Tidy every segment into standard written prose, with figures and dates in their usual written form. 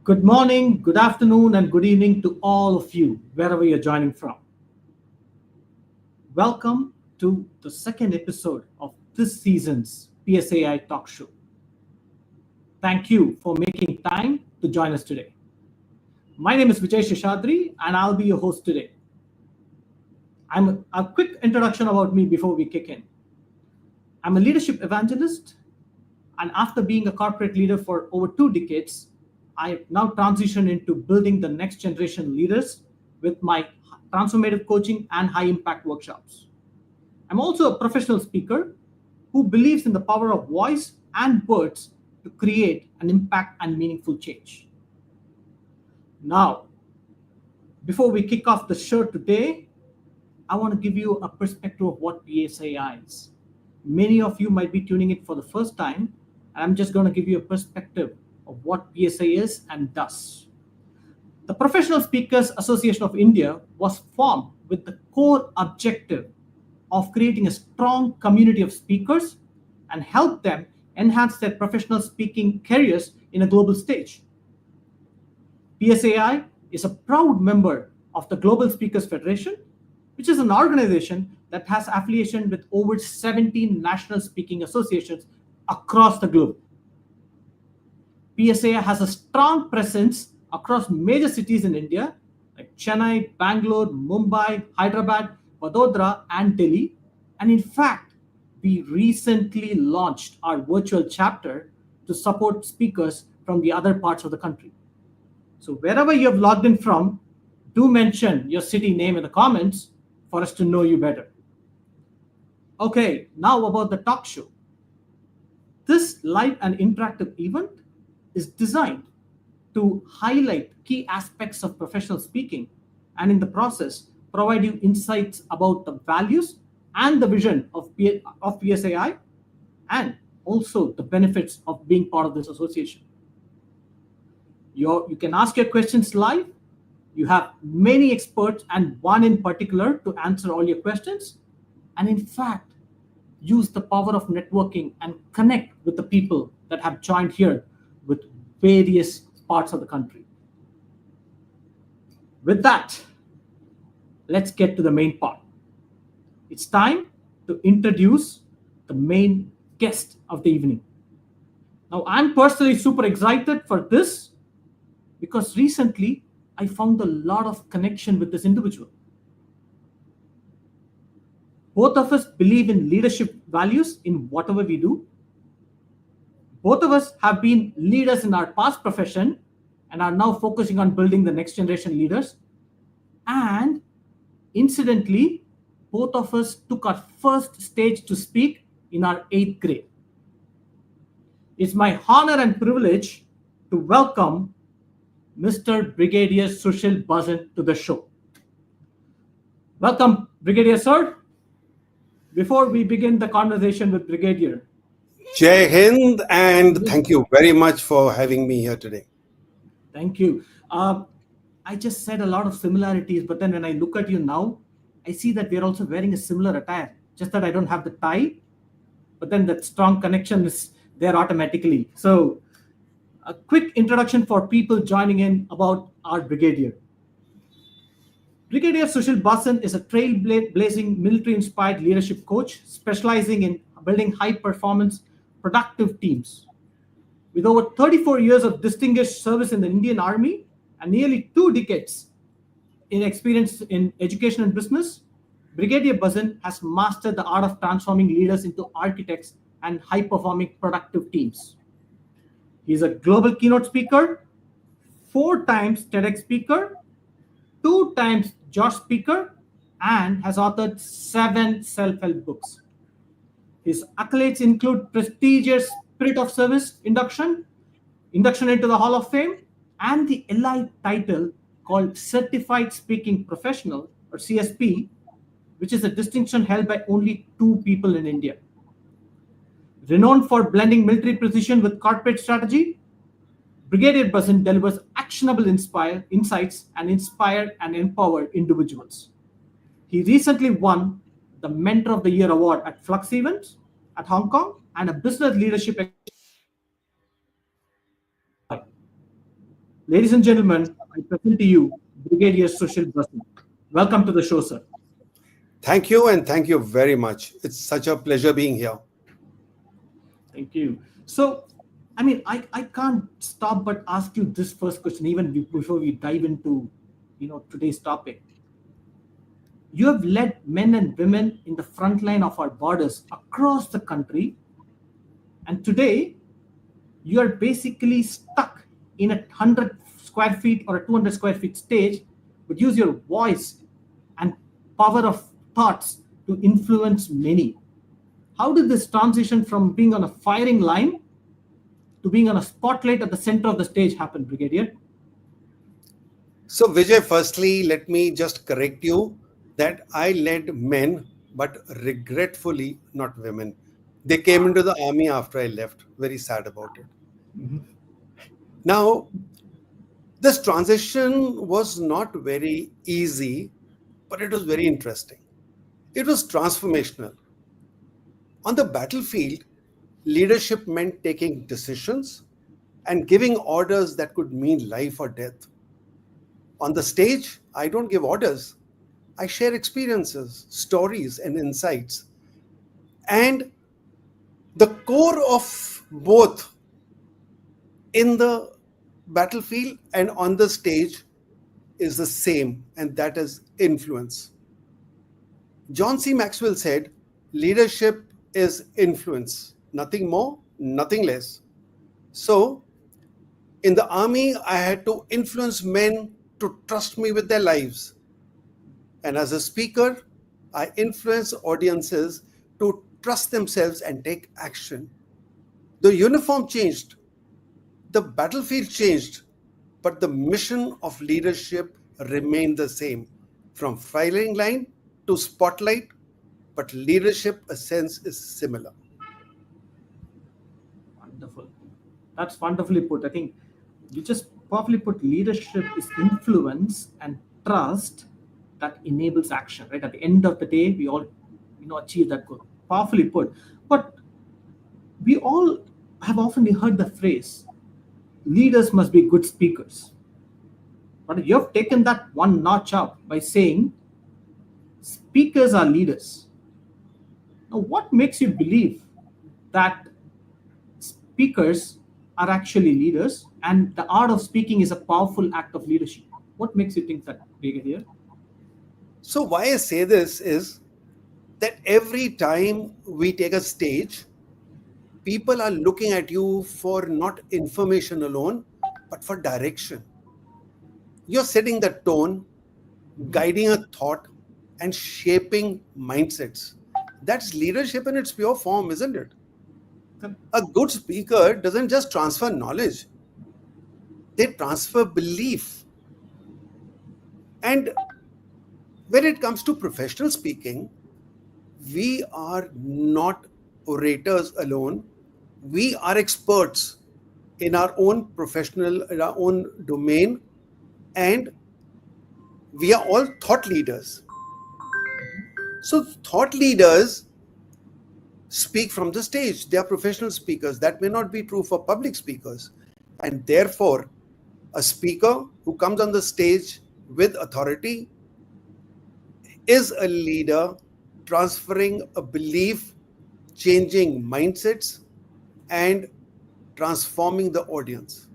Good morning, good afternoon, and good evening to all of you, wherever you're joining from. Welcome to the second episode of this season's PSAI Talk Show. Thank you for making time to join us today. My name is Vijay Shehadri, and I'll be your host today. A quick introduction about me before we kick in. I'm a leadership evangelist, and after being a corporate leader for over 2 decades, I now transition into building the next generation leaders with my transformative coaching and high impact workshops. I'm also a professional speaker who believes in the power of voice and words to create an impact and meaningful change. Now, before we kick off the show today, I want to give you a perspective of what PSAI is. Many of you might be tuning in for the first time, and I'm just going to give you a perspective of what PSAI is and does. The Professional Speakers Association of India was formed with the core objective of creating a strong community of speakers and help them enhance their professional speaking careers in a global stage. PSAI is a proud member of the Global Speakers Federation, which is an organization that has affiliation with over 17 national speaking associations across the globe. PSAI has a strong presence across major cities in India like Chennai, Bangalore, Mumbai, Hyderabad, Vadodara, and Delhi. And in fact, we recently launched our virtual chapter to support speakers from the other parts of the country. So wherever you have logged in from, do mention your city name in the comments for us to know you better. Okay, now about the talk show. This live and interactive event is designed to highlight key aspects of professional speaking and in the process provide you insights about the values and the vision of PSAI and also the benefits of being part of this association. You can ask your questions live. You have many experts and one in particular to answer all your questions. And in fact, use the power of networking and connect with the people that have joined here with various parts of the country. With that, let's get to the main part. It's time to introduce the main guest of the evening. Now, I'm personally super excited for this because recently I found a lot of connection with this individual. Both of us believe in leadership values in whatever we do. Both of us have been leaders in our past profession and are now focusing on building the next generation leaders. And incidentally, both of us took our first stage to speak in our 8th grade. It's my honor and privilege to welcome Mr. Brigadier Sushil Bhasin to the show. Welcome, Brigadier Sir. Before we begin the conversation with Brigadier, Jai Hind, and thank you very much for having me here today. Thank you. I just said a lot of similarities, but then when I look at you now, I see that we're also wearing a similar attire, just that I don't have the tie, but then that strong connection is there automatically. So a quick introduction for people joining in about our Brigadier. Brigadier Sushil Bhasin is a trailblazing military-inspired leadership coach specializing in building high-performance, productive teams. With over 34 years of distinguished service in the Indian Army and nearly 2 decades in experience in education and business, Brigadier Bhasin has mastered the art of transforming leaders into architects and high-performing productive teams. He is a global keynote speaker, 4 times TEDx speaker, 2 times Josh speaker, and has authored 7 self-help books. His accolades include prestigious Spirit of Service induction into the Hall of Fame, and the elite title called Certified Speaking Professional, or CSP, which is a distinction held by only 2 people in India. Renowned for blending military precision with corporate strategy, Brigadier Bhasin delivers actionable insights and inspire and empower individuals. He recently won the Mentor of the Year award at Flux Events at Hong Kong and a business leadership. Ladies and gentlemen, I present to you Brigadier Sushil Bhasin. Welcome to the show, sir. Thank you, and thank you very much. It's such a pleasure being here. Thank you. So, I can't stop but ask you this first question, even before we dive into, today's topic. You have led men and women in the front line of our borders across the country, and today you are basically stuck in a 100 square feet or a 200 square feet stage, but use your voice and power of thoughts to influence many. How did this transition from being on a firing line to being on a spotlight at the center of the stage happen, Brigadier? So, Vijay, firstly, let me just correct you that I led men, but regretfully not women. They came into the army after I left. Very sad about it. Now, this transition was not very easy, but it was very interesting. It was transformational. On the battlefield, leadership meant taking decisions and giving orders that could mean life or death. On the stage, I don't give orders. I share experiences, stories, and insights. And the core of both in the battlefield and on the stage is the same, and that is influence. John C. Maxwell said, leadership is influence, nothing more, nothing less. So, in the army, I had to influence men to trust me with their lives. And as a speaker, I influence audiences to trust themselves and take action. The uniform changed, the battlefield changed, but the mission of leadership remained the same. From firing line to spotlight, but leadership essence is similar. Wonderful. That's wonderfully put. I think you just powerfully put leadership is influence and trust that enables action, right? At the end of the day, we all, achieve that goal. Powerfully put. But we all have often heard the phrase, leaders must be good speakers. But you have taken that one notch up by saying, speakers are leaders. Now, what makes you believe that speakers are actually leaders and the art of speaking is a powerful act of leadership? What makes you think that, Brigadier? So, why I say this is that every time we take a stage, people are looking at you for not information alone, but for direction. You're setting the tone, guiding a thought, and shaping mindsets. That's leadership in its pure form, isn't it? A good speaker doesn't just transfer knowledge, they transfer belief. And when it comes to professional speaking, we are not orators alone. We are experts in our own in our own domain, and we are all thought leaders. So, thought leaders speak from the stage. They are professional speakers. That may not be true for public speakers. And therefore, a speaker who comes on the stage with authority is a leader transferring a belief, changing mindsets, and transforming the audience.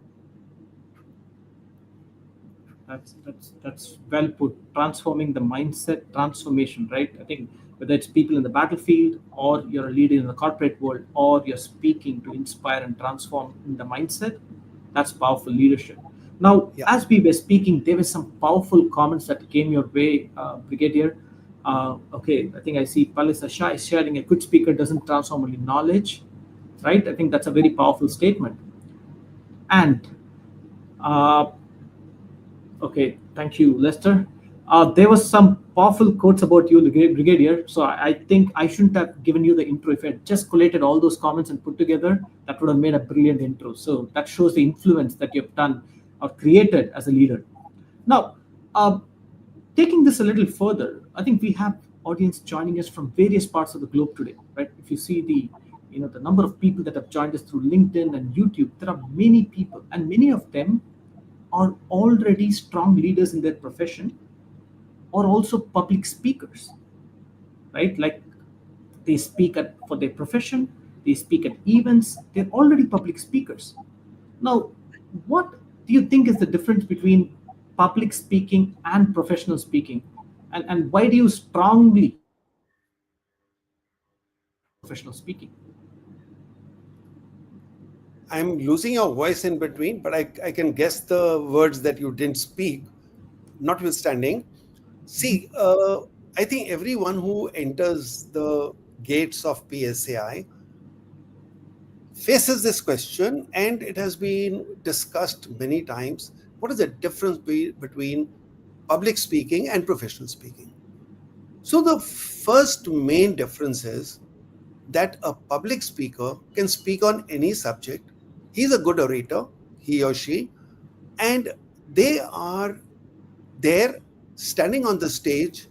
That's well put. Transforming the mindset, transformation, right? I think whether it's people in the battlefield, or you're a leader in the corporate world, or you're speaking to inspire and transform in the mindset, that's powerful leadership. Now, as we were speaking, there were some powerful comments that came your way, Brigadier. Okay, I think I see Palisa Shah is sharing a good speaker doesn't transform only knowledge, right? I think that's a very powerful statement. And okay, thank you, Lester. There was some powerful quotes about you, the Brigadier. So I think I shouldn't have given you the intro. If I had just collated all those comments and put together, that would have made a brilliant intro. So that shows the influence that you've done or created as a leader. Now, taking this a little further, I think we have audience joining us from various parts of the globe today, right? If you see the number of people that have joined us through LinkedIn and YouTube, there are many people, and many of them are already strong leaders in their profession or also public speakers, right? Like they speak at for their profession, they speak at events, they're already public speakers. Now, what do you think is the difference between public speaking and professional speaking? And why do you strongly professional speaking? I'm losing your voice in between, but I can guess the words that you didn't speak, notwithstanding. See, I think everyone who enters the gates of PSAI faces this question, and it has been discussed many times. What is the difference between public speaking and professional speaking? So, the first main difference is that a public speaker can speak on any subject. He's a good orator, he or she, and they are there standing on the stage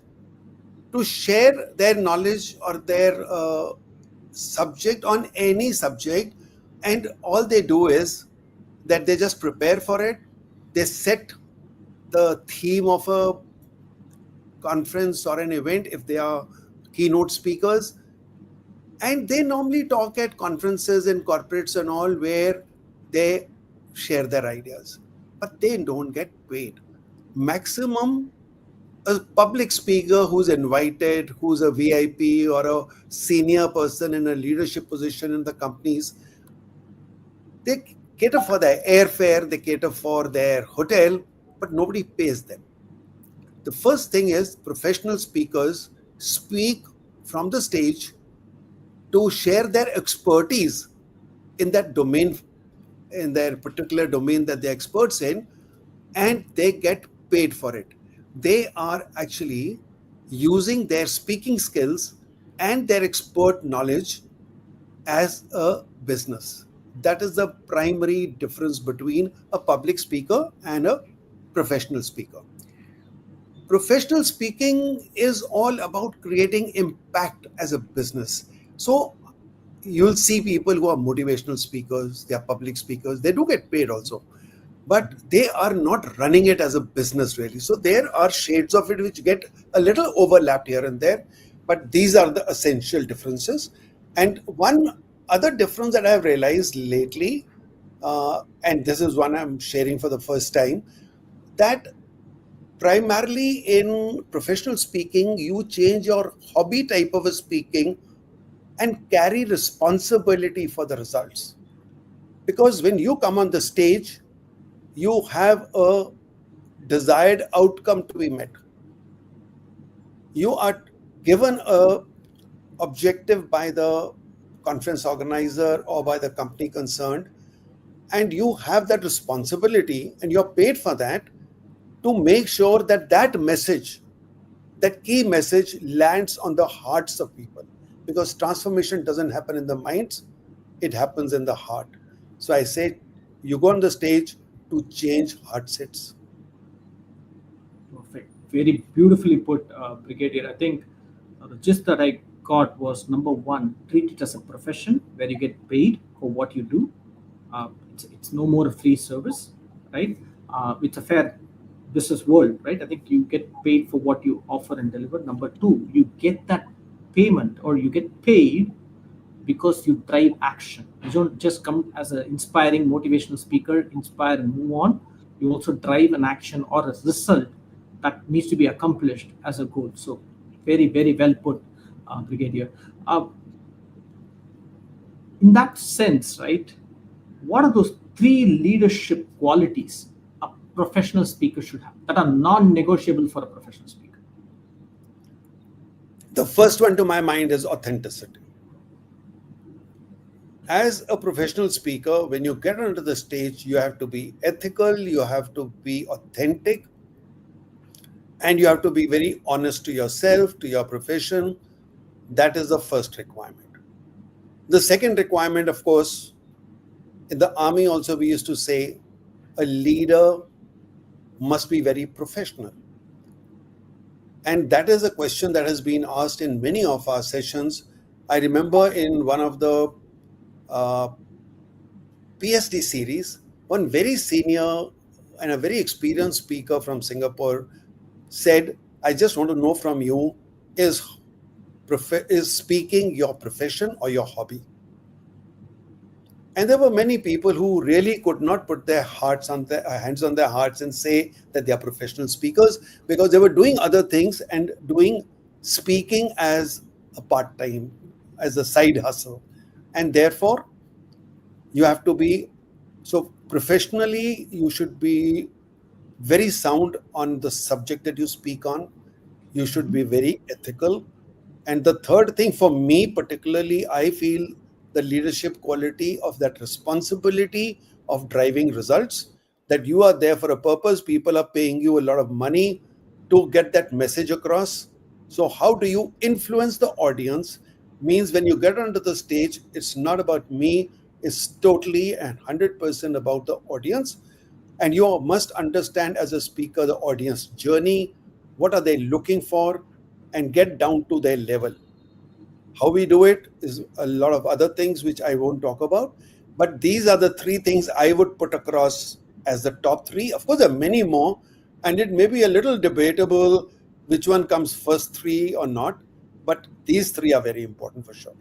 to share their knowledge or their subject on any subject. And all they do is that they just prepare for it. They set the theme of a conference or an event if they are keynote speakers. And they normally talk at conferences and corporates and all where they share their ideas, but they don't get paid. Maximum, a public speaker who's invited, who's a VIP or a senior person in a leadership position in the companies, they cater for their airfare, they cater for their hotel, but nobody pays them. The first thing is professional speakers speak from the stage to share their expertise in that domain, in their particular domain that they're experts in, and they get paid for it. They are actually using their speaking skills and their expert knowledge as a business. That is the primary difference between a public speaker and a professional speaker. Professional speaking is all about creating impact as a business. So you'll see people who are motivational speakers, they are public speakers, they do get paid also, but they are not running it as a business really. So there are shades of it which get a little overlapped here and there, but these are the essential differences. And one other difference that I have realized lately, and this is one I'm sharing for the first time, that primarily in professional speaking, you change your hobby type of a speaking and carry responsibility for the results. Because when you come on the stage, you have a desired outcome to be met. You are given a objective by the conference organizer or by the company concerned, and you have that responsibility and you're paid for that to make sure that that message, that key message lands on the hearts of people, because transformation doesn't happen in the minds, it happens in the heart. So I say you go on the stage to change heart sets. Perfect. Very beautifully put, Brigadier. I think the gist that I got was number one, treat it as a profession where you get paid for what you do. It's no more a free service, right? It's a fair business world, right? I think you get paid for what you offer and deliver. Number two, you get that payment or you get paid because you drive action. You don't just come as an inspiring motivational speaker, inspire and move on. You also drive an action or a result that needs to be accomplished as a goal. So very, very well put, Brigadier. In that sense, right, what are those three leadership qualities a professional speaker should have that are non-negotiable for a professional speaker? The first one to my mind is authenticity. As a professional speaker, when you get onto the stage, you have to be ethical, you have to be authentic, and you have to be very honest to yourself, to your profession. That is the first requirement. The second requirement, of course, in the army also we used to say a leader must be very professional. And that is a question that has been asked in many of our sessions. I remember in one of the PSD series, one very senior and a very experienced speaker from Singapore said, I just want to know from you, is speaking your profession or your hobby? And there were many people who really could not put their hands on their hearts and say that they are professional speakers, because they were doing other things and doing speaking as a part-time, as a side hustle. And therefore, you have to be, so professionally, you should be very sound on the subject that you speak on. You should be very ethical. And the third thing for me, particularly, I feel the leadership quality of that responsibility of driving results, that you are there for a purpose. People are paying you a lot of money to get that message across. So how do you influence the audience? Means when you get onto the stage, it's not about me, it's totally and 100% about the audience. And you must understand as a speaker the audience journey, what are they looking for, and get down to their level. How we do it is a lot of other things which I won't talk about, but these are the three things I would put across as the top three. Of course, there are many more, and it may be a little debatable which one comes first three or not, but these three are very important for sure.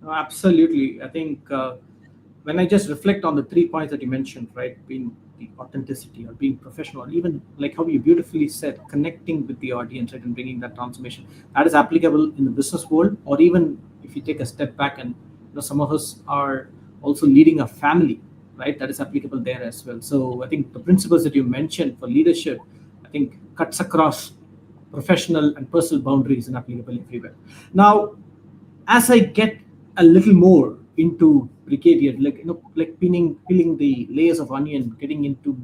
No, absolutely. I think when I just reflect on the 3 points that you mentioned, right, being the authenticity or being professional, or even like how you beautifully said, connecting with the audience, right, and bringing that transformation, that is applicable in the business world, or even if you take a step back and some of us are also leading a family, right, that is applicable there as well. So I think the principles that you mentioned for leadership, I think cuts across professional and personal boundaries and applicable everywhere. Now, as I get a little more into Brigadier, like like peeling the layers of onion, getting into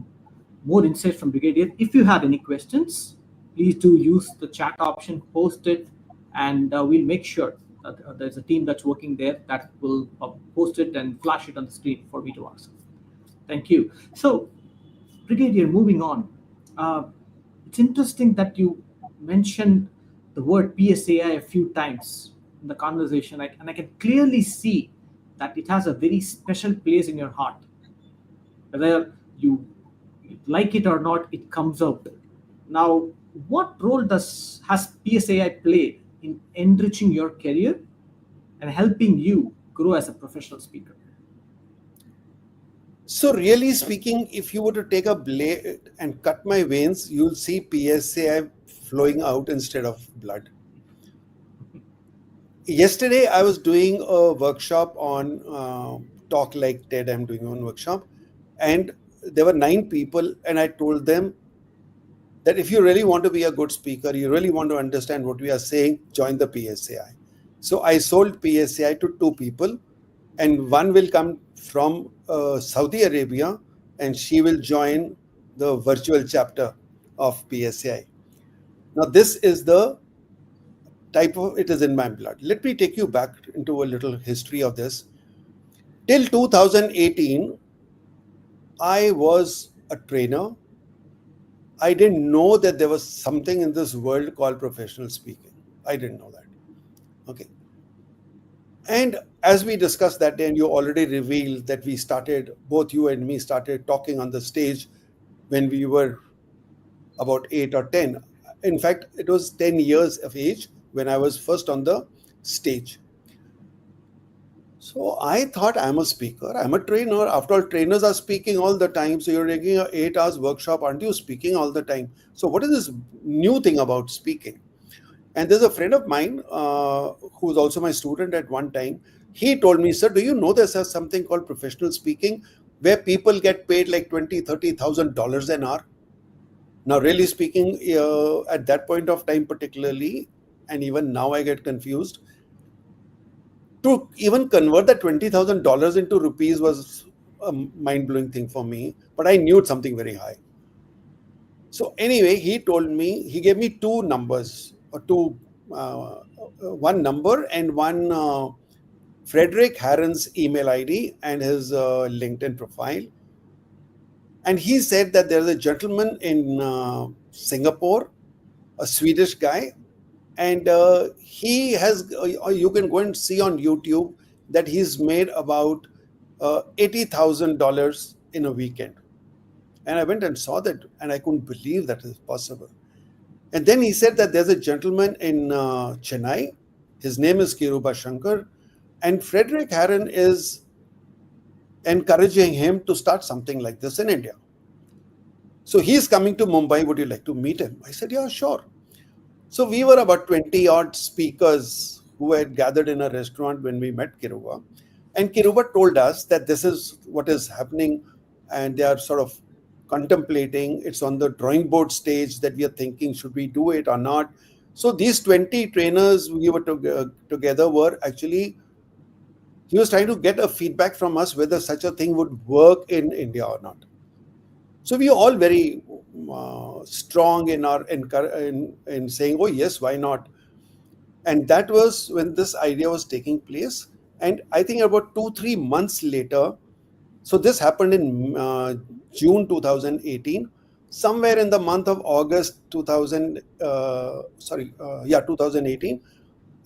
more insights from Brigadier. If you have any questions, please do use the chat option, post it, and we'll make sure that there's a team that's working there that will post it and flash it on the screen for me to answer. Thank you. So, Brigadier, moving on. Uh, it's interesting that you mentioned the word PSAI a few times in the conversation, and I can clearly see that it has a very special place in your heart. Whether you like it or not, it comes out. Now, what role has PSAI played in enriching your career and helping you grow as a professional speaker? So really speaking, if you were to take a blade and cut my veins, you'll see PSAI flowing out instead of blood. Yesterday, I was doing a workshop on Talk Like TED. I'm doing one workshop, and there were 9 people, and I told them that if you really want to be a good speaker, you really want to understand what we are saying, join the PSAI. So I sold PSAI to 2 people, and one will come from Saudi Arabia, and she will join the virtual chapter of PSAI. Now, this is the type of, it is in my blood. Let me take you back into a little history of this. Till 2018, I was a trainer. I didn't know that there was something in this world called professional speaking. I didn't know that. Okay. And as we discussed that day, and you already revealed that we started, both you and me started talking on the stage when we were about 8 or 10. In fact, it was 10 years of age when I was first on the stage. So I thought, I'm a speaker, I'm a trainer. After all, trainers are speaking all the time. So you're taking an 8 hours workshop, aren't you speaking all the time? So what is this new thing about speaking? And there's a friend of mine who was also my student at one time. He told me, sir, do you know there's something called professional speaking where people get paid like $20,000, $30,000 an hour? Now, really speaking, at that point of time particularly, and even now I get confused, to even convert that $20,000 into rupees was a mind-blowing thing for me, but I knew it's something very high. So anyway, he told me, he gave me 2 numbers, or one number and one Frederick Harron's email ID and his LinkedIn profile. And he said that there's a gentleman in Singapore, a Swedish guy, and he has, you can go and see on YouTube that he's made about $80,000 in a weekend. And I went and saw that, and I couldn't believe that is possible. And then he said that there's a gentleman in Chennai. His name is Kiruba Shankar, and Frederick Harron is encouraging him to start something like this in India. So he's coming to Mumbai. Would you like to meet him? I said, yeah, sure. So we were about 20 odd speakers who had gathered in a restaurant when we met Kiruba. And Kiruba told us that this is what is happening, and they are sort of contemplating. It's on the drawing board stage that we are thinking, should we do it or not? So these 20 trainers we were together were actually, he was trying to get a feedback from us whether such a thing would work in India or not. So we are all very strong in our in saying, oh yes, why not? And that was when this idea was taking place. And I think about 2-3 months later, so this happened in June 2018. Somewhere in the month of August 2018.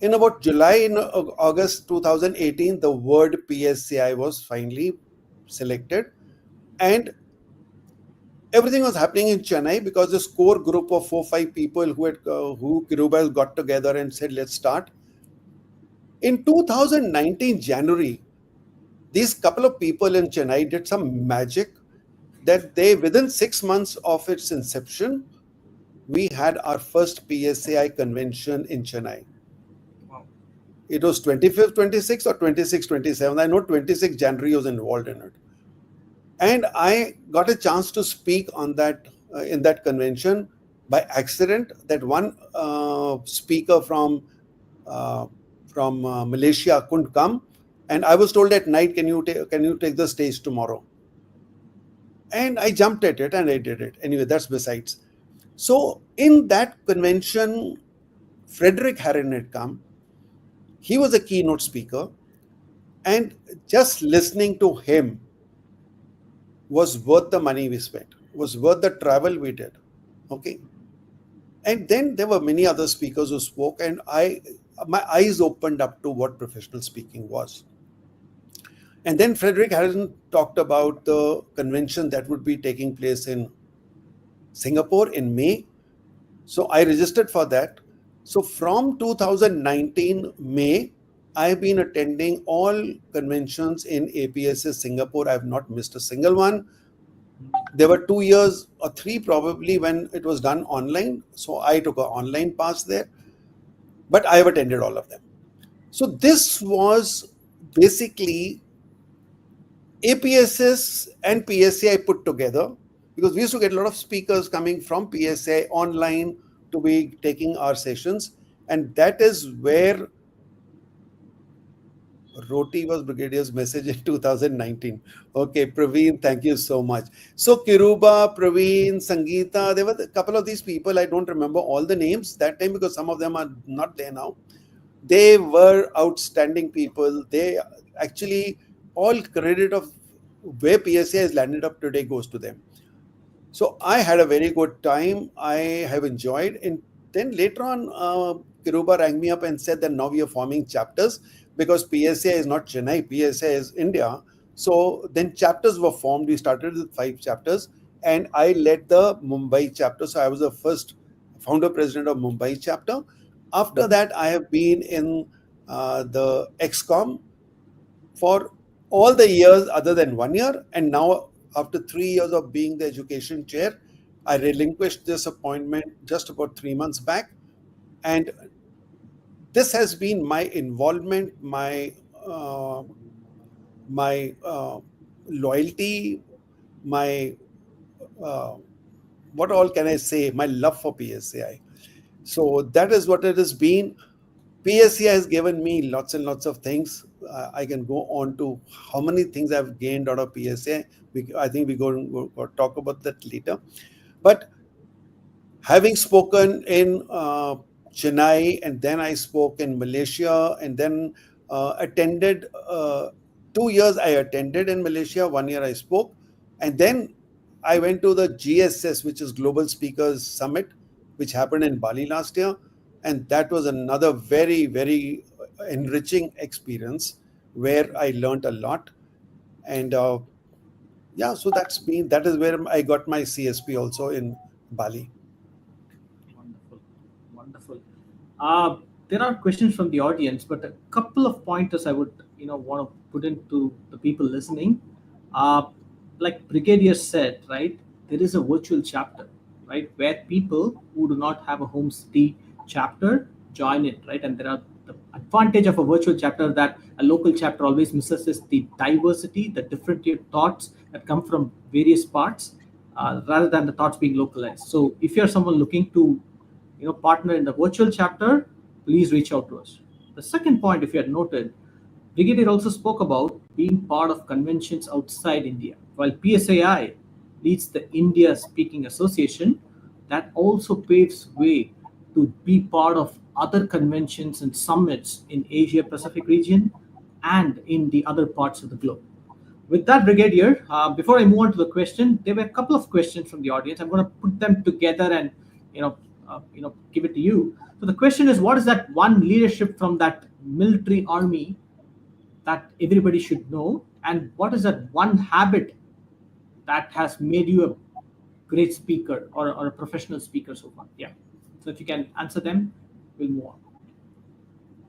In about July and August 2018, the word PSAI was finally selected, and everything was happening in Chennai because this core group of 4-5 people who Kiruba got together and said, let's start. In 2019 January, these couple of people in Chennai did some magic that they, within 6 months of its inception, we had our first PSAI convention in Chennai. Wow. It was 25th, 26th or 26th, 27th. I know 26th January was involved in it. And I got a chance to speak on that in that convention by accident. That one speaker from Malaysia couldn't come, and I was told at night, can you take the stage tomorrow? And I jumped at it and I did it. Anyway, that's besides. So in that convention, Frederick Harron had come. He was a keynote speaker, and just listening to him was worth the money we spent, was worth the travel we did. Okay. And then there were many other speakers who spoke, and my eyes opened up to what professional speaking was. And then Frederick Harrison talked about the convention that would be taking place in Singapore in May. So I registered for that. So from 2019 May, I've been attending all conventions in APSS Singapore. I've not missed a single one. There were 2 years or 3 probably when it was done online. So I took an online pass there, but I have attended all of them. So this was basically APSS and PSAI put together, because we used to get a lot of speakers coming from PSAI online to be taking our sessions. And that is where Roti was Brigadier's message in 2019. Okay, Praveen, thank you so much. So Kiruba, Praveen, Sangeeta, there were a couple of these people. I don't remember all the names that time because some of them are not there now. They were outstanding people. They actually, all credit of where PSA has landed up today goes to them. So I had a very good time. I have enjoyed. And then later on, Kiruba rang me up and said that now we are forming chapters, because PSA is not Chennai, PSA is India. So then chapters were formed. We started with 5 chapters, and I led the Mumbai chapter. So I was the first founder president of Mumbai chapter. After that, I have been in the XCOM for all the years other than 1 year. And now, after 3 years of being the education chair, I relinquished this appointment just about 3 months back. And this has been my involvement, my loyalty, my what all can I say? My love for PSAI. So that is what it has been. PSAI has given me lots and lots of things. I can go on to how many things I've gained out of PSAI. I think we're going to talk about that later. But having spoken in Chennai, and then I spoke in Malaysia, and then attended 2 years I attended in Malaysia, 1 year I spoke, and then I went to the GSS, which is Global Speakers Summit, which happened in Bali last year, and that was another very, very enriching experience where I learned a lot. And Yeah, so that's me. That is where I got my CSP also in Bali. Wonderful, wonderful. Uh, there are questions from the audience, but a couple of pointers I would, want to put into the people listening. Uh, like Brigadier said, right? There is a virtual chapter, right, where people who do not have a home city chapter join it, right? And there are the advantage of a virtual chapter that a local chapter always misses is the diversity, the different thoughts that come from various parts, rather than the thoughts being localized. So if you're someone looking to partner in the virtual chapter, please reach out to us. The second point, if you had noted, Brigadier also spoke about being part of conventions outside India. While PSAI leads the India Speaking Association, that also paves way to be part of other conventions and summits in Asia Pacific region and in the other parts of the globe. With that, Brigadier, before I move on to the question, there were a couple of questions from the audience. I'm going to put them together and give it to you. So the question is, what is that one leadership from that military army that everybody should know, and what is that one habit that has made you a great speaker or a professional speaker so far? Yeah. So if you can answer them, we'll move on.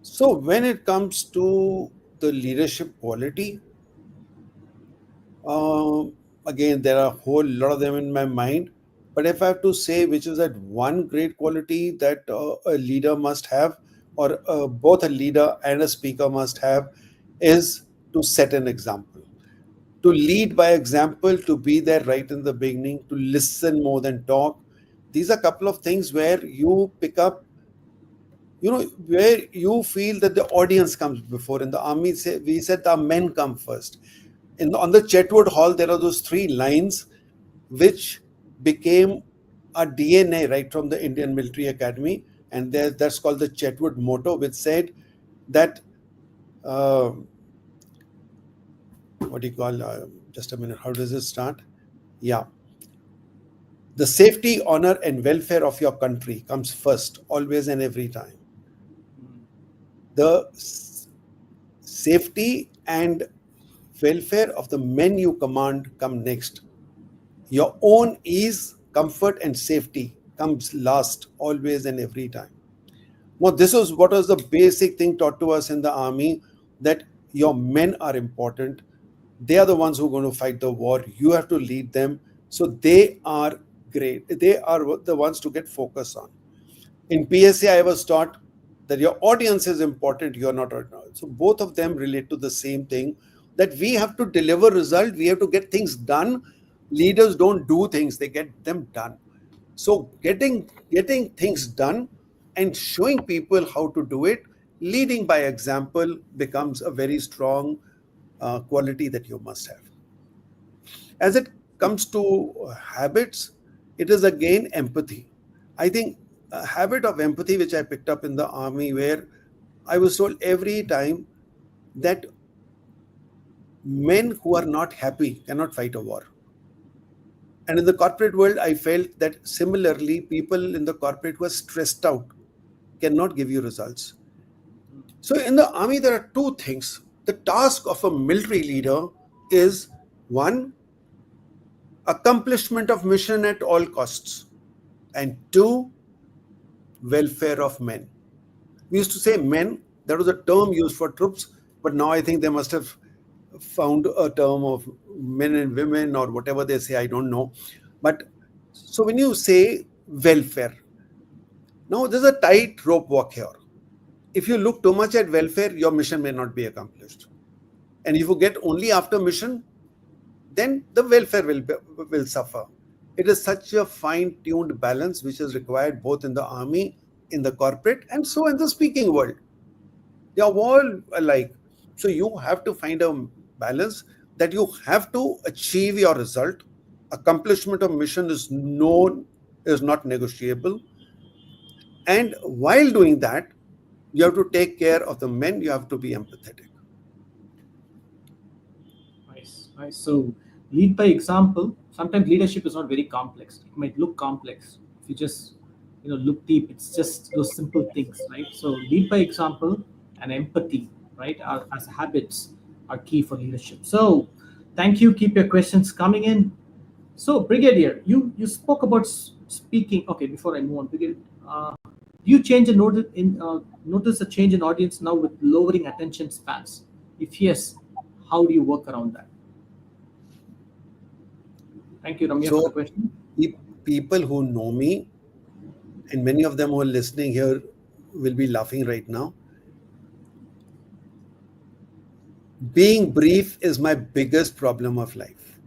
So when it comes to the leadership quality, again, there are a whole lot of them in my mind. But if I have to say which is that one great quality that a leader must have, or both a leader and a speaker must have, is to set an example. To lead by example, to be there right in the beginning, to listen more than talk. These are a couple of things where you pick up, where you feel that the audience comes before. In the army, we said our men come first. On the Chetwood Hall, there are those three lines which became a DNA right from the Indian Military Academy, and that's called the Chetwood motto, which said that uh, what do you call? Just a minute. How does it start? Yeah, the safety, honor, and welfare of your country comes first, always and every time. The safety and welfare of the men you command come next. Your own ease, comfort, and safety comes last, always and every time. Well, this is what was the basic thing taught to us in the army, that your men are important. They are the ones who are going to fight the war. You have to lead them. So they are great. They are the ones to get focus on. In PSA, I was taught that your audience is important, you're not. So both of them relate to the same thing, that we have to deliver result, we have to get things done. Leaders don't do things, they get them done. So getting things done and showing people how to do it, leading by example, becomes a very strong quality that you must have. As it comes to habits, it is again empathy. I think a habit of empathy which I picked up in the army, where I was told every time that men who are not happy cannot fight a war. And in the corporate world, I felt that similarly, people in the corporate who are stressed out cannot give you results. So in the army, there are two things. The task of a military leader is, one, accomplishment of mission at all costs, and two, welfare of men. We used to say men, that was a term used for troops, but now I think they must have found a term of men and women or whatever they say, I don't know. But so when you say welfare, now there's a tight rope walk here. If you look too much at welfare, your mission may not be accomplished. And if you get only after mission, then the welfare will suffer. It is such a fine-tuned balance which is required both in the army, in the corporate, and so in the speaking world. They are all alike. So you have to find a balance, that you have to achieve your result. Accomplishment of mission is not negotiable. And while doing that, you have to take care of the men, you have to be empathetic. Nice, nice. So lead by example. Sometimes leadership is not very complex. It might look complex if you just look deep. It's just those simple things, right? So lead by example and empathy, right, as habits are key for leadership. So Thank you. Keep your questions coming in. So, Brigadier, you spoke about speaking. Okay, before I move on, Brigadier, do you change a notice a change in audience now with lowering attention spans? If yes, how do you work around that? Thank you, Ramya, for the So, question. people who know me, and many of them who are listening here will be laughing right now. Being brief is my biggest problem of life.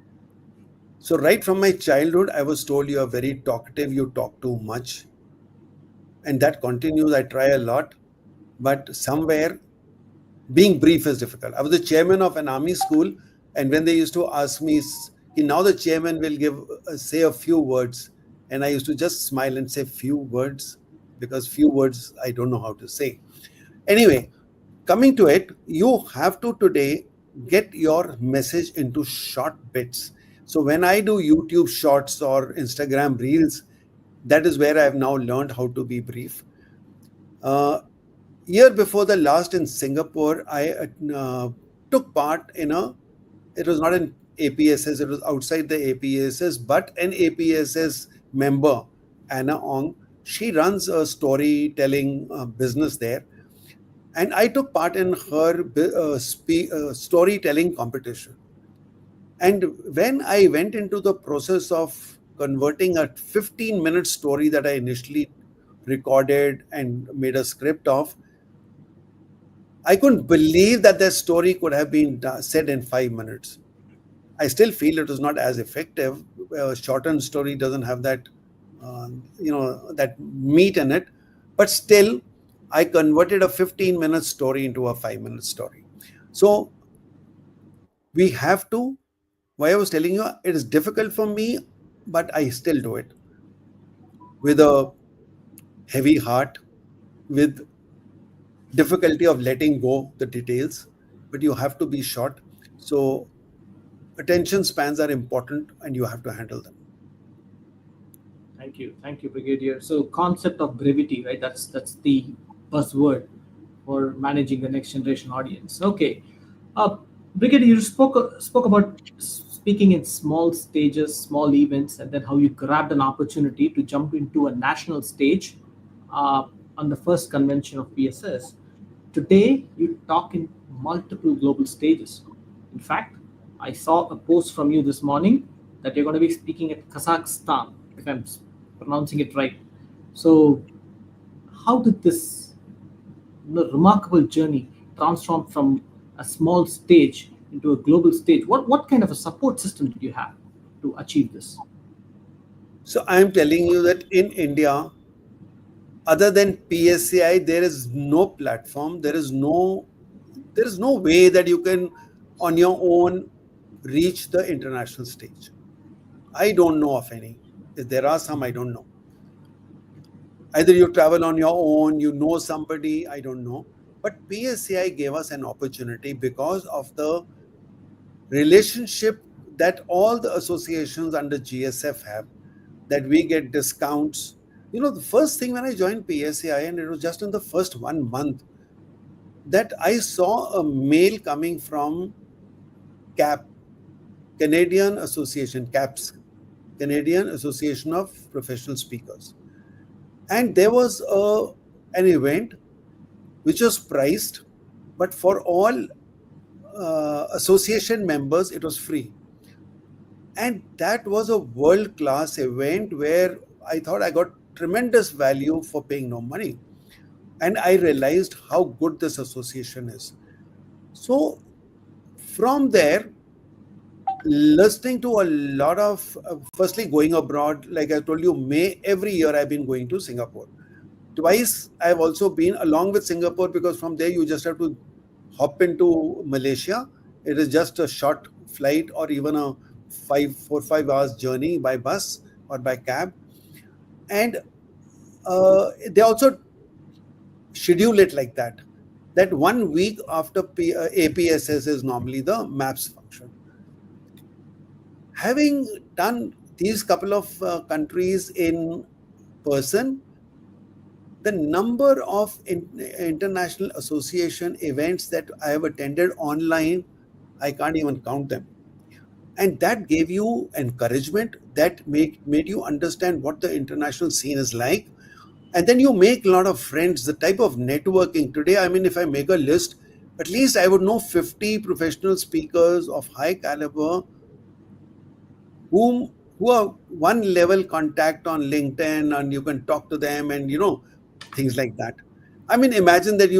So, right from my childhood, I was told you are very talkative, you talk too much. And that continues. I try a lot, but somewhere being brief is difficult. I was the chairman of an army school, and when they used to ask me, now the chairman will say a few words, and I used to just smile and say few words because few words I don't know how to say. Anyway, coming to it, you have to today get your message into short bits. So when I do YouTube shorts or Instagram reels, that is where I have now learned how to be brief. Year before the last in Singapore, I took part in it was not an APSS, it was outside the APSS, but an APSS member, Anna Ong. She runs a storytelling business there. And I took part in her storytelling competition. And when I went into the process of converting a 15-minute story that I initially recorded and made a script of, I couldn't believe that the story could have been said in 5 minutes. I still feel it was not as effective. A shortened story doesn't have that, that meat in it. But still, I converted a 15-minute story into a 5-minute story. So we have to. Why I was telling you, it is difficult for me, but I still do it with a heavy heart, with difficulty of letting go the details, but you have to be short. So attention spans are important and you have to handle them. Thank you, Brigadier. So, concept of brevity, right? That's the buzzword for managing the next generation audience. Okay, uh, Brigadier, you spoke about speaking in small stages, small events, and then how you grabbed an opportunity to jump into a national stage uh, on the first convention of PSS. Today, you talk in multiple global stages. In fact, I saw a post from you this morning that you're going to be speaking at Kazakhstan, if I'm pronouncing it right. So, how did this remarkable journey transform from a small stage into a global stage? What kind of a support system did you have to achieve this? So I am telling you that in India, other than PSAI, there is no platform, there is no way that you can on your own reach the international stage. I don't know of any. If there are some, I don't know. Either you travel on your own, you know somebody, I don't know. But PSAI gave us an opportunity because of the relationship that all the associations under GSF have, that we get discounts. The first thing when I joined PSAI, and it was just in the first 1 month, that I saw a mail coming from CAP, Canadian Association, CAPS, Canadian Association of Professional Speakers. And there was an event which was priced, but for all association members, it was free. And that was a world-class event where I thought I got tremendous value for paying no money. And I realized how good this association is. So from there, listening to a lot of, firstly, going abroad, like I told you, every year I've been going to Singapore. Twice I've also been along with Singapore, because from there you just have to hop into Malaysia. It is just a short flight or even a 4 5 hours journey by bus or by cab. And they also schedule it like that 1 week after APSS is normally the MAPS function. Having done these couple of countries in person, the number of international association events that I have attended online, I can't even count them. And that gave you encouragement, that made you understand what the international scene is like. And then you make a lot of friends, the type of networking today. I mean, if I make a list, at least I would know 50 professional speakers of high caliber who are one level contact on LinkedIn, and you can talk to them, and things like that. I mean, imagine that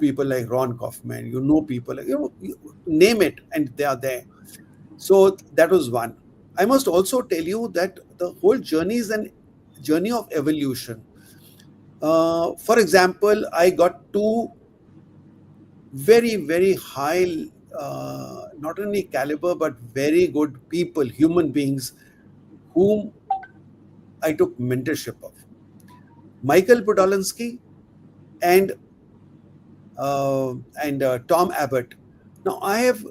people like Ron Kaufman, people like you name it, and they are there. So that was one. I must also tell you that the whole journey is an journey of evolution. For example, I got two very, very high, not only caliber, but very good people, human beings, whom I took mentorship of. Michael Podolinsky and Tom Abbott. Now, I have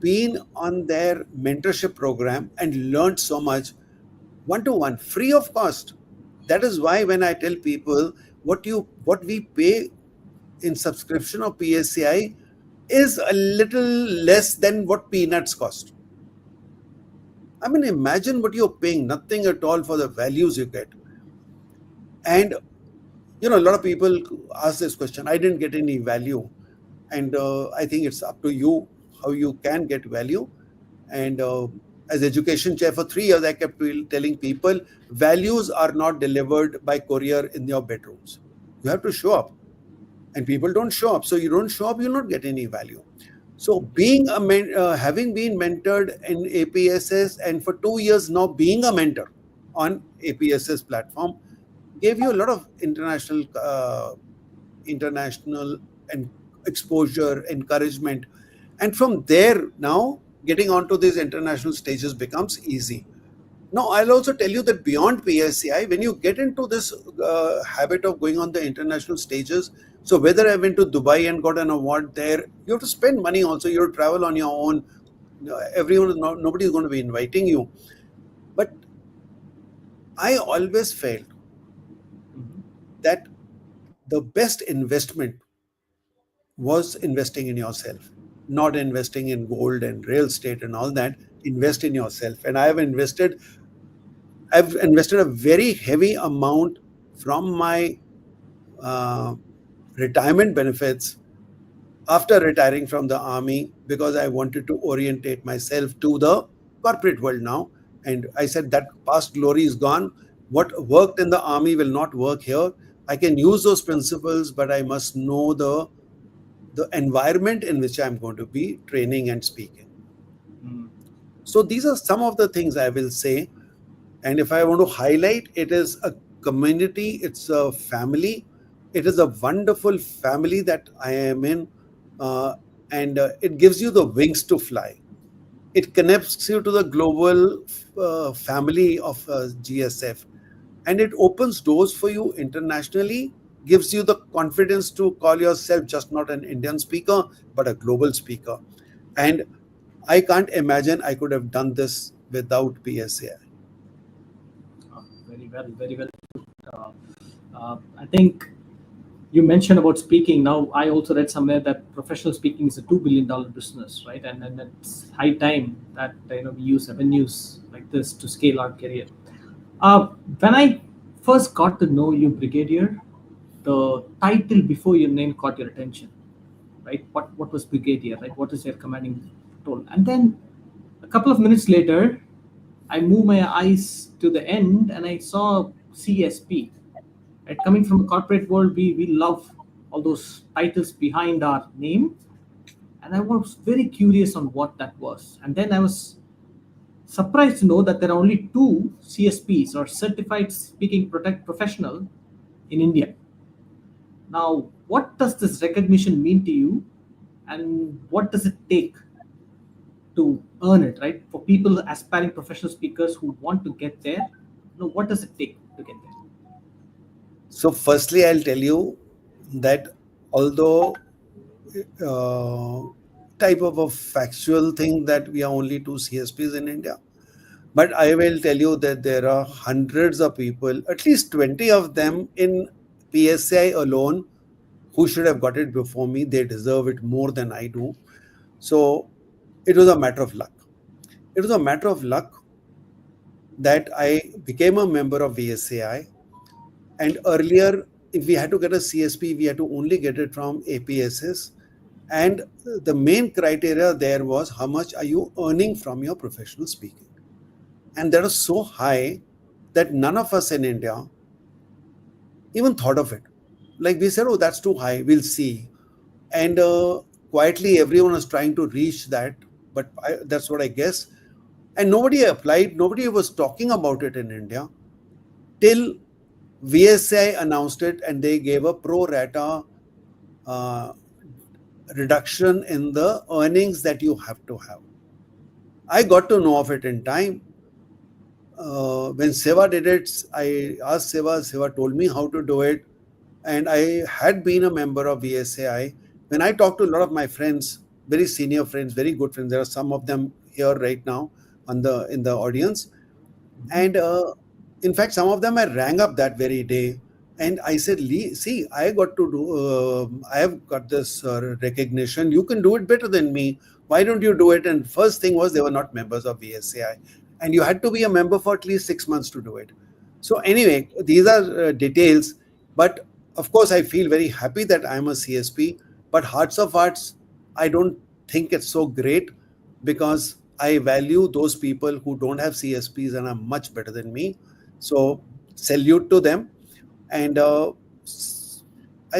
been on their mentorship program and learned so much, one to one, free of cost. That is why when I tell people what we pay in subscription of PSAI is a little less than what peanuts cost. I mean, imagine what you're paying, nothing at all for the values you get. And a lot of people ask this question, I didn't get any value. And I think it's up to you how you can get value. And as education chair for 3 years, I kept telling people, values are not delivered by courier in your bedrooms. You have to show up. And people don't show up. So you don't show up, you'll not get any value. So having been mentored in APSS, and for 2 years now being a mentor on APSS platform, gave you a lot of international and exposure, encouragement. And from there, now getting onto these international stages becomes easy. Now, I'll also tell you that beyond PSCI, when you get into this habit of going on the international stages, so whether I went to Dubai and got an award there, you have to spend money also. You have to travel on your own. Nobody is going to be inviting you. But I always felt that the best investment was investing in yourself, not investing in gold and real estate and all that. Invest in yourself. And I've invested a very heavy amount from my retirement benefits after retiring from the army, because I wanted to orientate myself to the corporate world now. And I said that past glory is gone. What worked in the army will not work here. I can use those principles, but I must know the environment in which I'm going to be training and speaking. So these are some of the things I will say. And if I want to highlight, it is a community, it's a family. It is a wonderful family that I am in. And it gives you the wings to fly. It connects you to the global family of GSF. And it opens doors for you internationally, gives you the confidence to call yourself just not an Indian speaker, but a global speaker. And I can't imagine I could have done this without PSAI. Very well. I think you mentioned about speaking. Now, I also read somewhere that professional speaking is a $2 billion business, right? And it's high time that we use avenues like this to scale our career. When I first got to know you, Brigadier, the title before your name caught your attention, right? What was Brigadier, right? What is your commanding role? And then a couple of minutes later, I moved my eyes to the end and I saw CSP. Right? Coming from the corporate world, we love all those titles behind our name. And I was very curious on what that was. And then I was surprised to know that there are only 2 CSPs, or Certified Speaking Professional, in India. Now, what does this recognition mean to you, and what does it take to earn it, right? For people aspiring professional speakers who want to get there, what does it take to get there? So firstly, I'll tell you that although type of a factual thing that we are only 2 CSPs in India, but I will tell you that there are hundreds of people, at least 20 of them in PSAI alone, who should have got it before me. They deserve it more than I do. So it was a matter of luck. It was a matter of luck that I became a member of VSAI. And earlier, if we had to get a CSP, we had to only get it from APSS. And the main criteria there was how much are you earning from your professional speaking. And that was so high that none of us in India even thought of it. Like we said, oh, that's too high, we'll see. And quietly, everyone was trying to reach that. But that's what I guess. And nobody applied, nobody was talking about it in India till VSI announced it, and they gave a pro rata reduction in the earnings that you have to have. I got to know of it in time. When Seva did it, I asked Seva, Seva told me how to do it. And I had been a member of VSAI. When I talked to a lot of my friends, very senior friends, very good friends, there are some of them here right now in the audience. And in fact, some of them I rang up that very day and I said, Lee, see, I have got this recognition. You can do it better than me. Why don't you do it? And first thing was they were not members of VSAI. And you had to be a member for at least 6 months to do it. So anyway, these are details. But of course, I feel very happy that I'm a CSP. But hearts of hearts, I don't think it's so great because I value those people who don't have CSPs and are much better than me. So salute to them. And I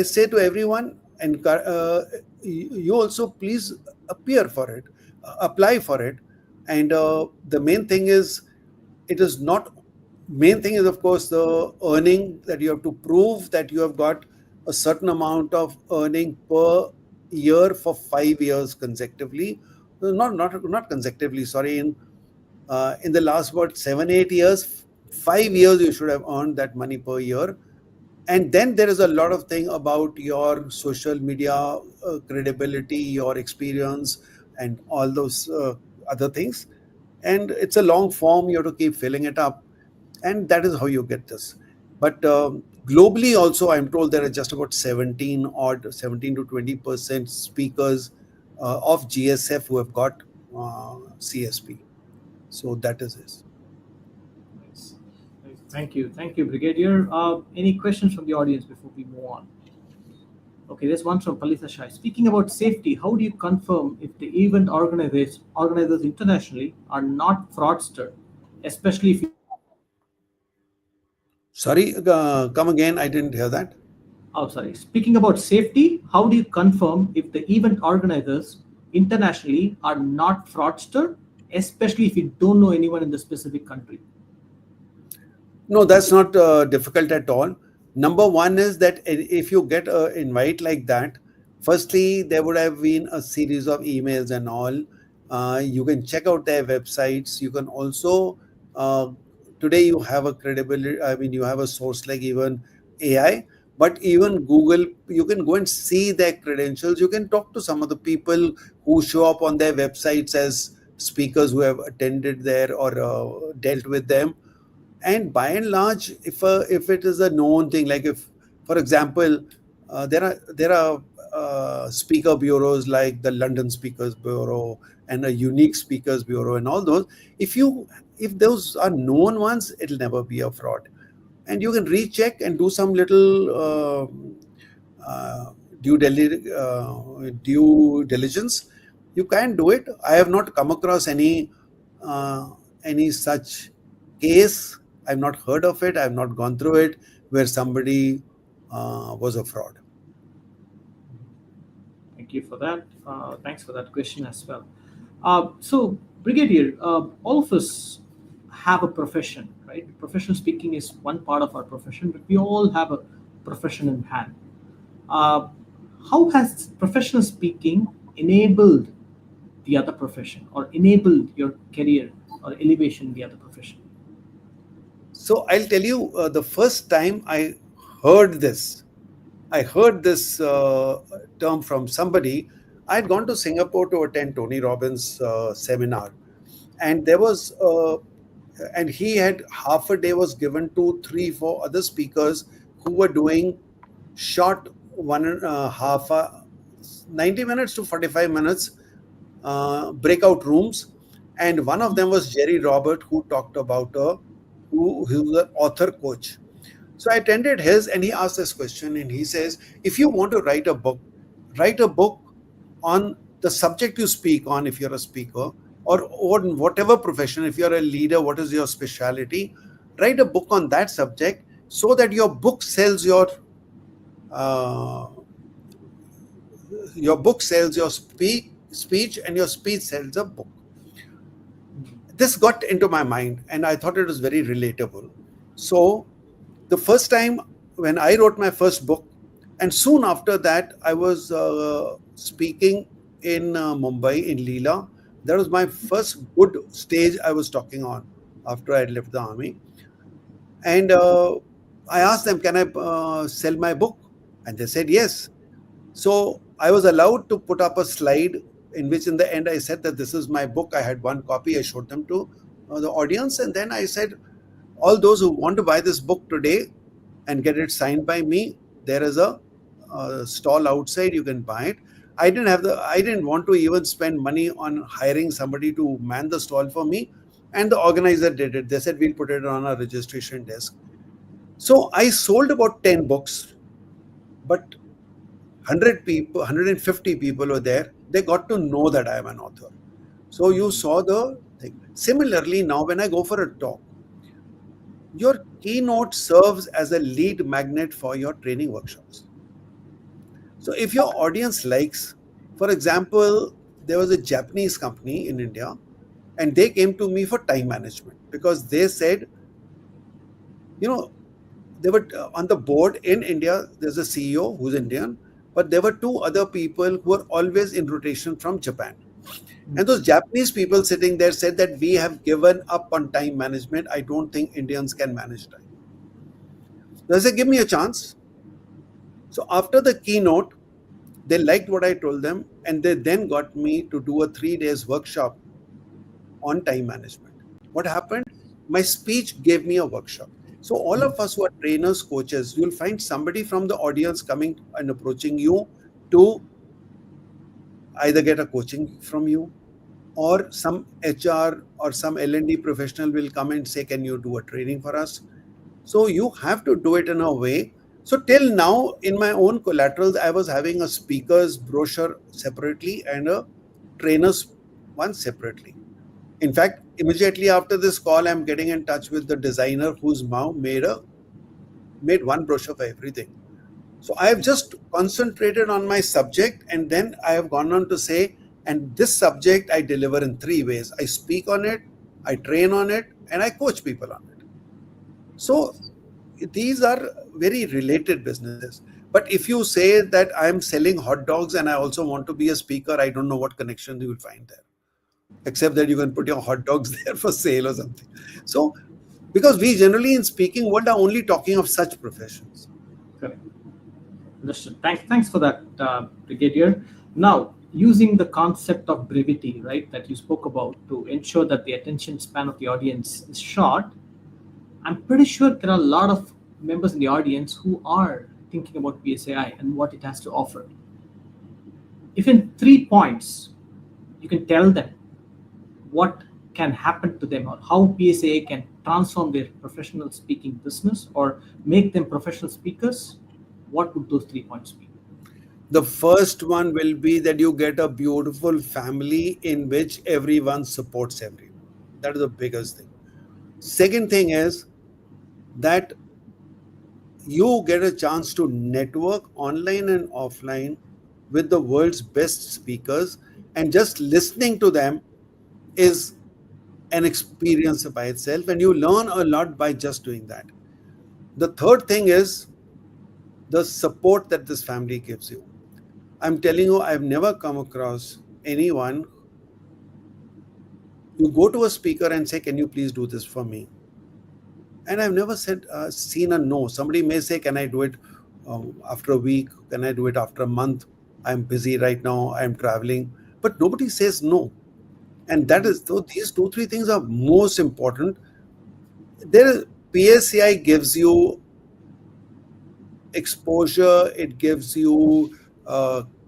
say to everyone, and you also please appear for it, apply for it. And the main thing is, main thing is, of course, the earning that you have to prove that you have got a certain amount of earning per year for 5 years consecutively. Not consecutively, sorry. In the last, 7-8 years, 5 years, you should have earned that money per year. And then there is a lot of thing about your social media credibility, your experience, and all those other things. And it's a long form, you have to keep filling it up. And that is how you get this. But globally also, I'm told there are just about 17 to 20% speakers of GSF who have got CSP. So that is it. Nice. Thank you, Brigadier. Any questions from the audience before we move on? Okay, there's one from Palita Shai. Speaking about safety, how do you confirm if the event organizers internationally are not fraudster, especially if you... Sorry, come again. I didn't hear that. Oh, sorry. Speaking about safety, how do you confirm if the event organizers internationally are not fraudster, especially if you don't know anyone in the specific country? No, that's not difficult at all. Number one is that if you get an invite like that, firstly, there would have been a series of emails and all. You can check out their websites. You can also, today you have a credibility, you have a source like even AI, but even Google, you can go and see their credentials. You can talk to some of the people who show up on their websites as speakers who have attended there or dealt with them. And by and large, if it is a known thing, like if, for example, there are speaker bureaus like the London Speakers Bureau and a Unique Speakers Bureau and all those. If those are known ones, it'll never be a fraud. And you can recheck and do some little due diligence. You can do it. I have not come across any such case. I've not heard of it. I've not gone through it where somebody was a fraud. Thank you for that. Thanks for that question as well. So, Brigadier, all of us have a profession, right? Professional speaking is one part of our profession, but we all have a profession in hand. How has professional speaking enabled the other profession or enabled your career or elevation in the other profession? So I'll tell you, the first time I heard this term from somebody. I'd gone to Singapore to attend Tony Robbins' seminar, and there was, and he had half a day was given to 3-4 other speakers who were doing short 90 minutes to 45 minutes breakout rooms, And one of them was Jerry Robert, who talked about who was an author coach. So I attended his, and he asked this question, and he says, if you want to write a book on the subject you speak on, if you're a speaker, or whatever profession, if you're a leader, what is your specialty? Write a book on that subject so that your book sells uh, your speech, and your speech sells a book. This got into my mind, and I thought it was very relatable. So the first time when I wrote my first book, and soon after that, I was speaking in Mumbai, in Leela. That was my first good stage I was talking on after I had left the army. And I asked them, can I sell my book? And they said yes. So I was allowed to put up a slide in which, in the end, I said that this is my book. I had one copy. I showed them to the audience. And then I said, all those who want to buy this book today and get it signed by me, there is a stall outside. You can buy it. I didn't want to even spend money on hiring somebody to man the stall for me. And the organizer did it. They said, we'll put it on our registration desk. So I sold about 10 books, but 100 people, 150 people were there. They got to know that I am an author. So you saw the thing. Similarly, now when I go for a talk, your keynote serves as a lead magnet for your training workshops. So if your audience likes, for example, there was a Japanese company in India, and they came to me for time management because they said, they were on the board in India. There's a CEO who's Indian, but there were two other people who were always in rotation from Japan. And those Japanese people sitting there said that we have given up on time management. I don't think Indians can manage time. So I said, give me a chance. So after the keynote, they liked what I told them, and they then got me to do a 3 days workshop on time management. What happened? My speech gave me a workshop. So all of us who are trainers, coaches, you'll find somebody from the audience coming and approaching you to either get a coaching from you, or some HR or some L&D professional will come and say, can you do a training for us? So you have to do it in a way. So till now, in my own collaterals, I was having a speaker's brochure separately and a trainer's one separately. In fact, immediately after this call, I'm getting in touch with the designer who's now made one brochure for everything. So I have just concentrated on my subject, and then I have gone on to say, and this subject I deliver in 3 ways. I speak on it, I train on it, and I coach people on it. So these are very related businesses. But if you say that I'm selling hot dogs and I also want to be a speaker, I don't know what connection you will find there, except that you can put your hot dogs there for sale or something. So, because we generally in speaking world are only talking of such professions. Correct. Understood. Thanks for that, Brigadier. Now, using the concept of brevity, right, that you spoke about to ensure that the attention span of the audience is short, I'm pretty sure there are a lot of members in the audience who are thinking about PSAI and what it has to offer. If in 3 points you can tell them what can happen to them or how PSAI can transform their professional speaking business or make them professional speakers, what would those 3 points be? The first one will be that you get a beautiful family in which everyone supports everyone. That is the biggest thing. Second thing is that you get a chance to network online and offline with the world's best speakers, and just listening to them is an experience by itself, and you learn a lot by just doing that. The third thing is the support that this family gives you. I'm telling you, I've never come across anyone. You go to a speaker and say, can you please do this for me? And I've never seen a no. Somebody may say, can I do it after a week? Can I do it after a month? I'm busy right now. I'm traveling. But nobody says no. And that is, so these 2-3 things are most important. PSAI gives you exposure, it gives you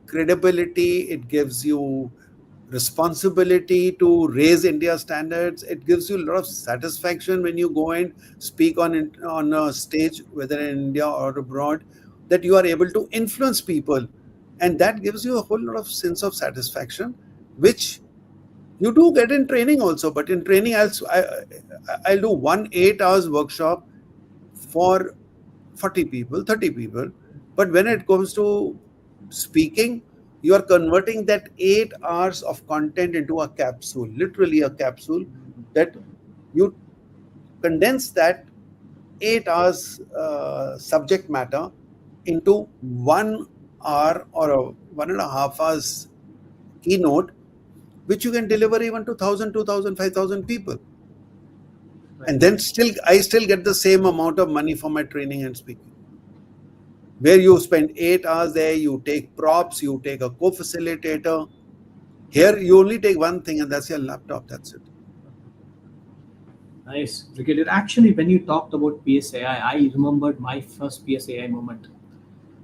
credibility, it gives you responsibility to raise India's standards. It gives you a lot of satisfaction when you go and speak on a stage, whether in India or abroad, that you are able to influence people, and that gives you a whole lot of sense of satisfaction, which you do get in training also. But in training, I'll do 8 hours workshop for 40 people, 30 people. But when it comes to speaking, you are converting that 8 hours of content into a capsule, literally a capsule, that you condense that 8 hours subject matter into 1 hour or a 1.5 hours keynote, which you can deliver even to 1,000, 2,000, 5,000 people. And then I still get the same amount of money for my training and speaking. Where you spend 8 hours there, you take props, you take a co-facilitator. Here, you only take one thing, and that's your laptop. That's it. Nice. Brigadier, actually, when you talked about PSAI, I remembered my first PSAI moment.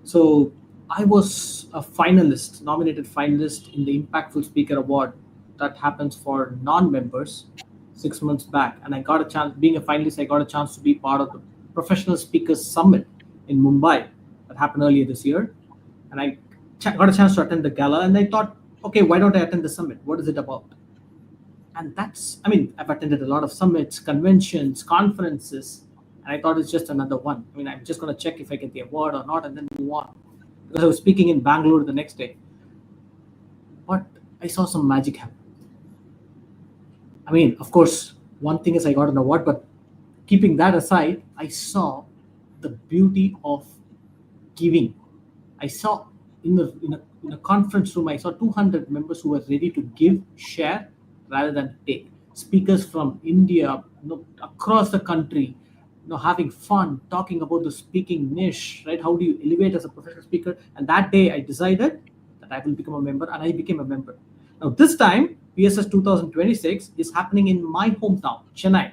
So I was a finalist, nominated finalist in the Impactful Speaker Award that happens for non-members 6 months back. And I got a chance, being a finalist, I got a chance to be part of the Professional Speakers Summit in Mumbai that happened earlier this year. And I got a chance to attend the gala, and I thought, okay, why don't I attend the summit? What is it about? And I've attended a lot of summits, conventions, conferences, and I thought it's just another one. I'm just going to check if I get the award or not and then move on. Because I was speaking in Bangalore the next day. But I saw some magic happen. Of course, one thing is I got an award, but keeping that aside, I saw the beauty of giving. I saw in a conference room, I saw 200 members who were ready to give, share, rather than take. Speakers from India, across the country, having fun, talking about the speaking niche, right? How do you elevate as a professional speaker? And that day I decided that I will become a member, and I became a member. Now this time, PSS 2026 is happening in my hometown, Chennai.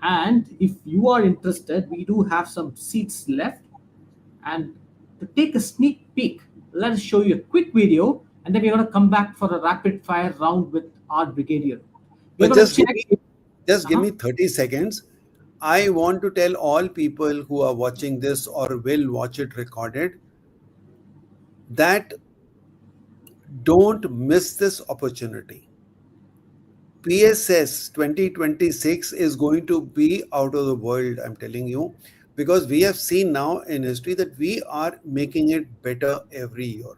And if you are interested, we do have some seats left. And to take a sneak peek, let us show you a quick video, and then we're going to come back for a rapid fire round with our Brigadier. But just give me 30 seconds. I want to tell all people who are watching this or will watch it recorded that don't miss this opportunity. PSS 2026 is going to be out of the world, I'm telling you, because we have seen now in history that we are making it better every year.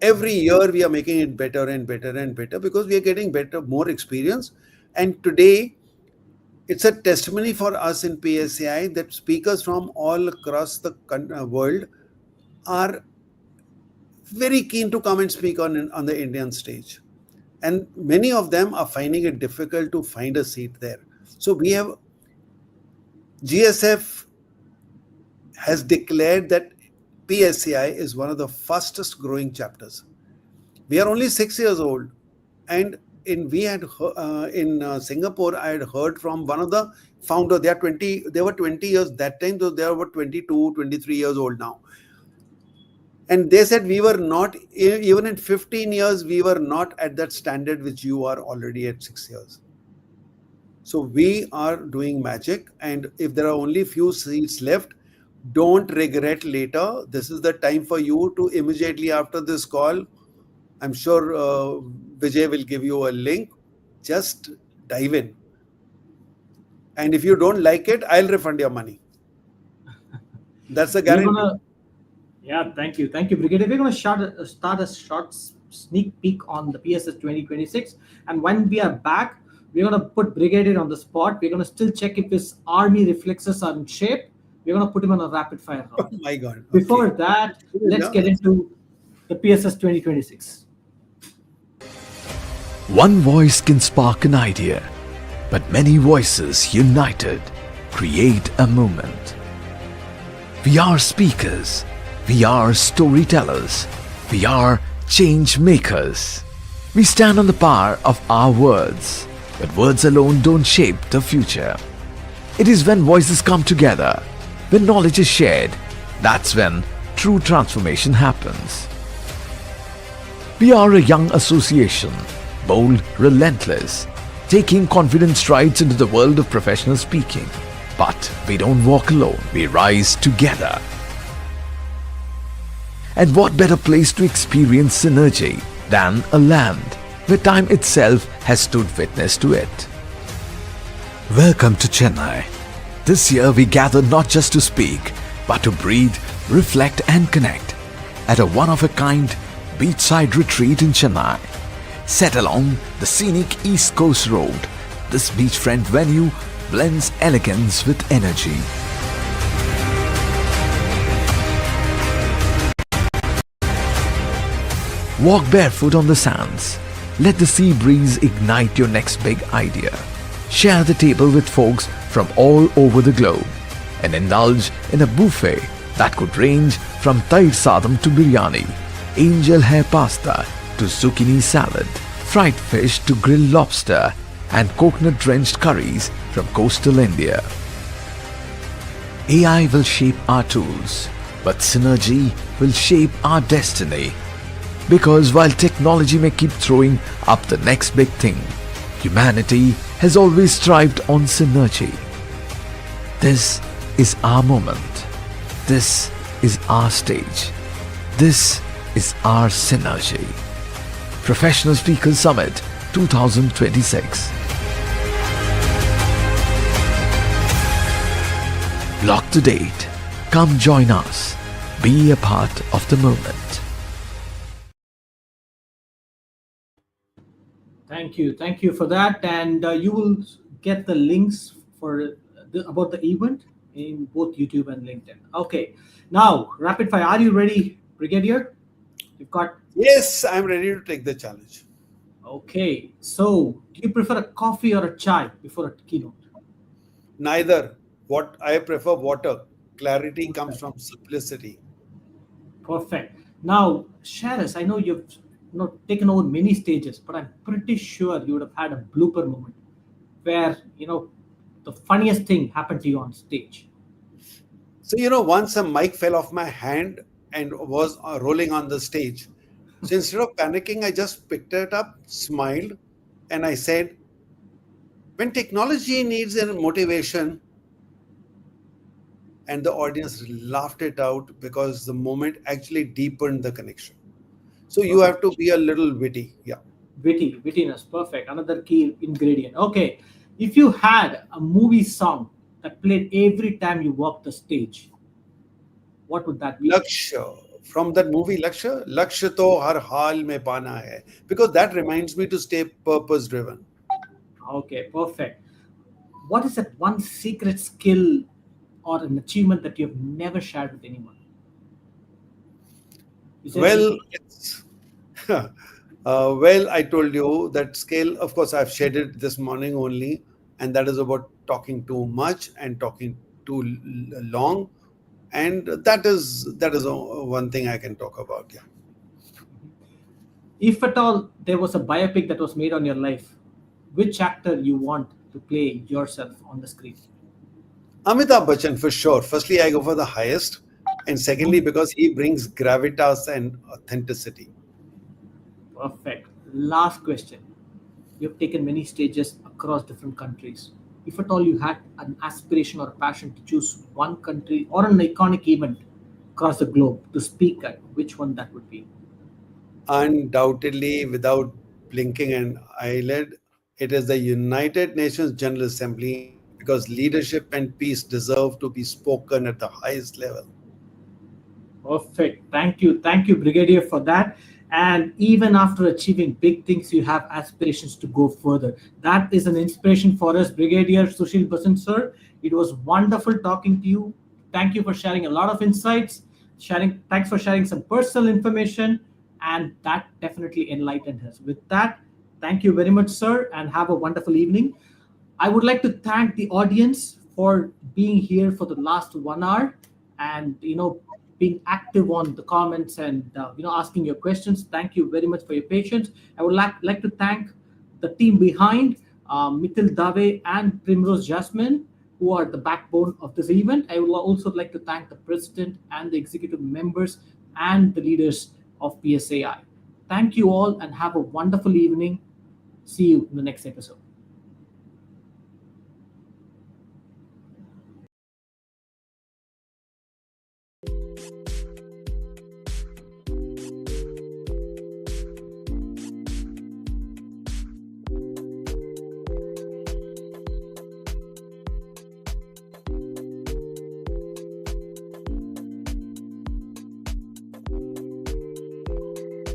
Every year we are making it better and better and better because we are getting better, more experience. And today, it's a testimony for us in PSAI that speakers from all across the world are very keen to come and speak on the Indian stage. And many of them are finding it difficult to find a seat there. So we have, GSF has declared that PSAI is one of the fastest growing chapters. We are only 6 years old, and in Singapore, I had heard from one of the founders. They were 20 years that time, so they were 22, 23 years old now. And they said we were not, even in 15 years, we were not at that standard which you are already at 6 years. So we are doing magic, and if there are only few seats left, don't regret later. This is the time for you to immediately after this call, I'm sure Vijay will give you a link. Just dive in. And if you don't like it, I'll refund your money. That's a guarantee. Thank you, Brigadier. We're going to start a short sneak peek on the PSS 2026. And when we are back, we're going to put Brigadier on the spot. We're going to still check if his army reflexes are in shape. We're going to put him on a rapid fire round. Oh my God. Before that, let's get into the PSS 2026. One voice can spark an idea, but many voices united create a movement. We are speakers. We are storytellers. We are change makers. We stand on the power of our words, but words alone don't shape the future. It is when voices come together, when knowledge is shared, that's when true transformation happens. We are a young association, bold, relentless, taking confident strides into the world of professional speaking. But we don't walk alone, we rise together. And what better place to experience synergy than a land where time itself has stood witness to it. Welcome to Chennai. This year we gather not just to speak, but to breathe, reflect and connect at a one-of-a-kind beachside retreat in Chennai. Set along the scenic East Coast Road, this beachfront venue blends elegance with energy. Walk barefoot on the sands. Let the sea breeze ignite your next big idea. Share the table with folks from all over the globe and indulge in a buffet that could range from Tair Sadam to biryani, angel hair pasta to zucchini salad, fried fish to grilled lobster and coconut-drenched curries from coastal India. AI will shape our tools, but synergy will shape our destiny. Because while technology may keep throwing up the next big thing, humanity has always thrived on synergy. This is our moment. This is our stage. This is our synergy. Professional Speakers Summit 2026. Lock the date. Come join us. Be a part of the moment. Thank you for that, and you will get the links for about the event in both YouTube and LinkedIn. Okay, now rapid fire. Are you ready, Brigadier? You've got. Yes, I'm ready to take the challenge. Okay, so do you prefer a coffee or a chai before a keynote? Neither. What I prefer water. Clarity comes from simplicity. Perfect. Now, share us. I know you've taken over many stages, but I'm pretty sure you would have had a blooper moment where the funniest thing happened to you on stage. So, once a mic fell off my hand and was rolling on the stage. So instead of panicking, I just picked it up, smiled, and I said, when technology needs a motivation, and the audience laughed it out because the moment actually deepened the connection. So you have to be a little witty. Yeah. Wittiness. Perfect. Another key ingredient. Okay. If you had a movie song that played every time you walked the stage, what would that be? Lakshya. From that movie Lakshya, Lakshya to har haal mein pana hai. Because that reminds me to stay purpose driven. Okay, perfect. What is that one secret skill or an achievement that you have never shared with anyone? Well, it's well, I told you that scale. Of course, I've shared it this morning only, and that is about talking too much and talking too long, and that is one thing I can talk about. Yeah. If at all there was a biopic that was made on your life, which actor you want to play yourself on the screen? Amitabh Bachchan for sure. Firstly, I go for the highest, and secondly, because he brings gravitas and authenticity. Perfect. Last question. You've taken many stages across different countries. If at all you had an aspiration or a passion to choose one country or an iconic event across the globe to speak at, which one that would be? Undoubtedly, without blinking an eyelid, it is the United Nations General Assembly because leadership and peace deserve to be spoken at the highest level. Perfect. Thank you, Brigadier, for that. And even after achieving big things, you have aspirations to go further. That is an inspiration for us, Brigadier Sushil Bhasin, sir. It was wonderful talking to you. Thank you for sharing a lot of insights. Thanks for sharing some personal information, and that definitely enlightened us. With that, thank you very much, sir, and have a wonderful evening. I would like to thank the audience for being here for the last 1 hour and being active on the comments and asking your questions. Thank you very much for your patience. I would like to thank the team behind Mithil Dave and Primrose Jasmine, who are the backbone of this event. I would also like to thank the president and the executive members and the leaders of PSAI. Thank you all and have a wonderful evening. See you in the next episode.